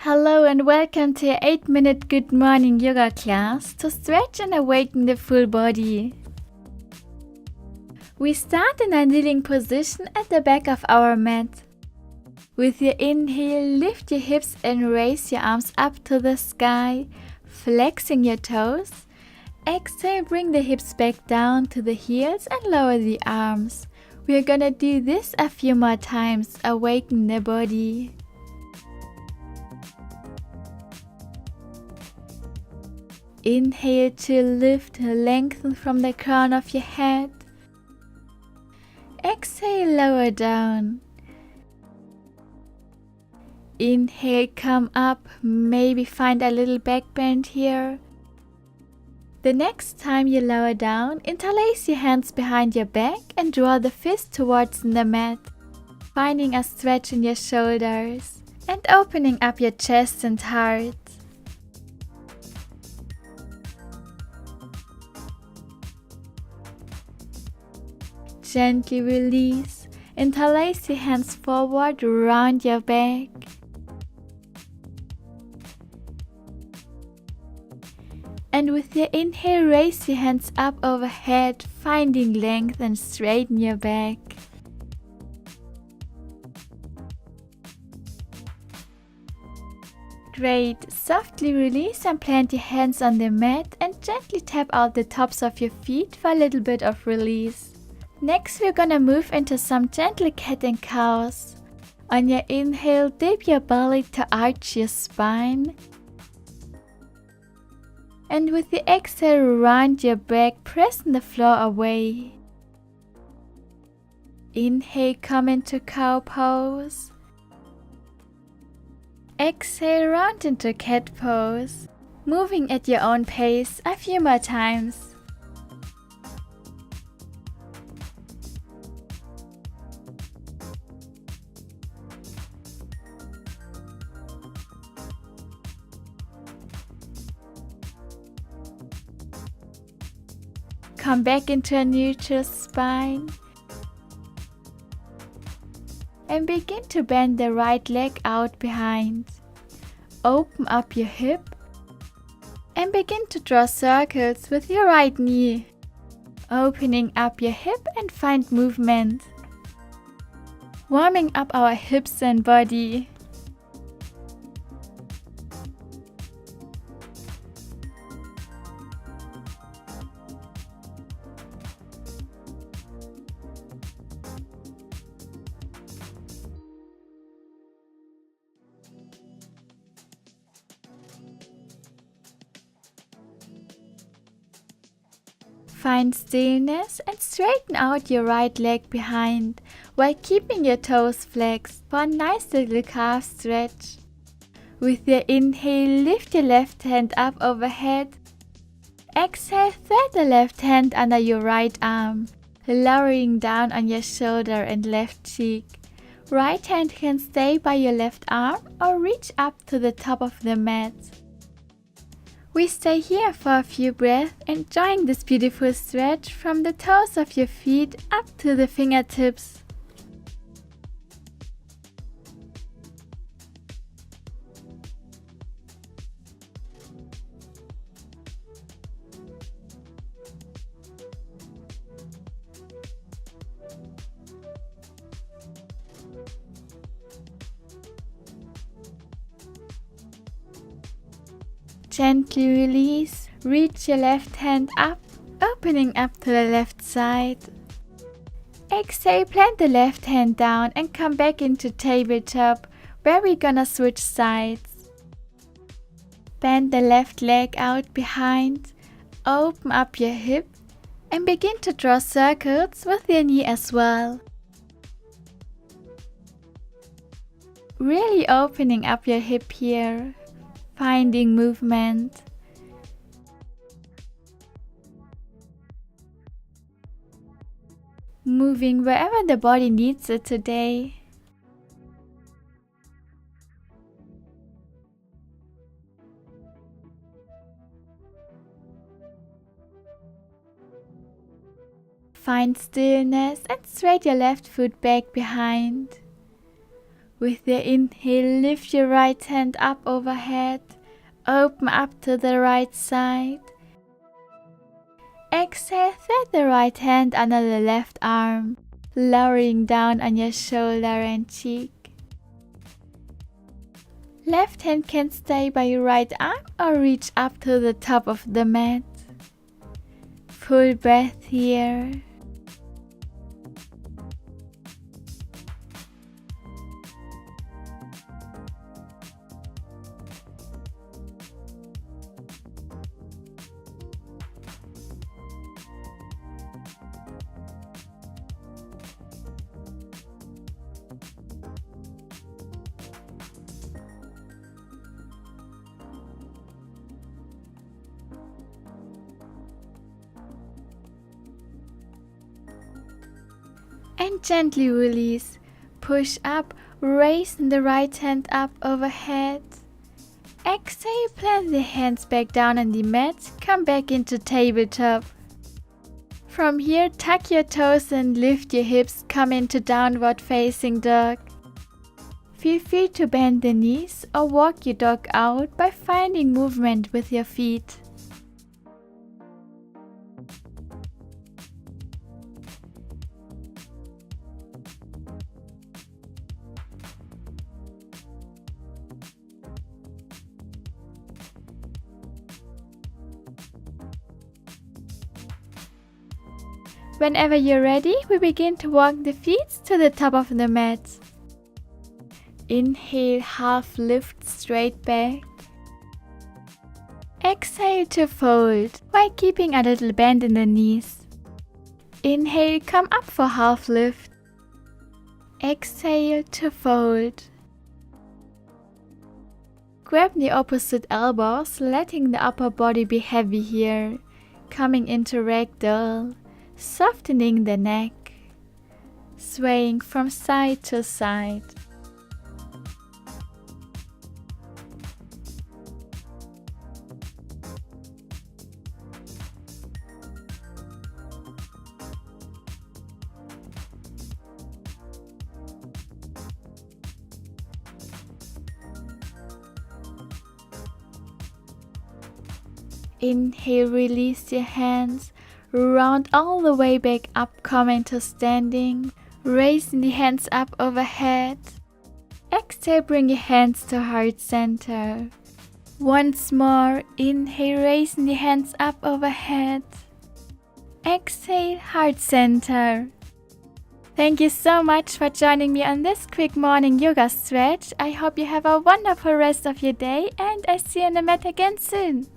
Hello and welcome to your 8-minute good morning yoga class to stretch and awaken the full body. We start in a kneeling position at the back of our mat. With your inhale, lift your hips and raise your arms up to the sky, flexing your toes. Exhale, bring the hips back down to the heels and lower the arms. We are gonna do this a few more times, awaken the body. Inhale to lift, lengthen from the crown of your head. Exhale, lower down. Inhale, come up, maybe find a little back bend here. The next time you lower down, interlace your hands behind your back and draw the fist towards the mat, finding a stretch in your shoulders and opening up your chest and heart. Gently release, interlace your hands forward, round your back. And with your inhale, raise your hands up overhead, finding length and straighten your back. Great, softly release and plant your hands on the mat and gently tap out the tops of your feet for a little bit of release. Next, we're gonna move into some gentle cat and cows. On your inhale, dip your belly to arch your spine. And with the exhale, round your back, pressing the floor away. Inhale, come into cow pose. Exhale, round into cat pose. Moving at your own pace a few more times. Come back into a neutral spine and begin to bend the right leg out behind. Open up your hip and begin to draw circles with your right knee, opening up your hip and find movement. Warming up our hips and body. Find stillness and straighten out your right leg behind while keeping your toes flexed for a nice little calf stretch. With your inhale, lift your left hand up overhead. Exhale, thread the left hand under your right arm, lowering down on your shoulder and left cheek. Right hand can stay by your left arm or reach up to the top of the mat. We stay here for a few breaths, enjoying this beautiful stretch from the toes of your feet up to the fingertips. Gently release, reach your left hand up, opening up to the left side. Exhale, plant the left hand down and come back into tabletop where we're gonna switch sides. Bend the left leg out behind, open up your hip and begin to draw circles with your knee as well. Really opening up your hip here. Finding movement. Moving wherever the body needs it today. Find stillness and straight your left foot back behind. With your inhale, lift your right hand up overhead. Open up to the right side. Exhale, thread the right hand under the left arm, lowering down on your shoulder and cheek. Left hand can stay by your right arm or reach up to the top of the mat. Full breath here. And gently release. Push up, raise the right hand up overhead. Exhale, plant the hands back down on the mat, come back into tabletop. From here, tuck your toes and lift your hips, come into downward facing dog. Feel free to bend the knees or walk your dog out by finding movement with your feet. Whenever you're ready, we begin to walk the feet to the top of the mat. Inhale, half lift straight back. Exhale to fold, while keeping a little bend in the knees. Inhale, come up for half lift. Exhale to fold. Grab the opposite elbows, letting the upper body be heavy here. Coming into ragdoll. Softening the neck, swaying from side to side. Inhale, release your hands. Round all the way back up, coming to standing. Raising the hands up overhead. Exhale, bring your hands to heart center. Once more, inhale, raising the hands up overhead. Exhale, heart center. Thank you so much for joining me on this quick morning yoga stretch. I hope you have a wonderful rest of your day and I see you on the mat again soon.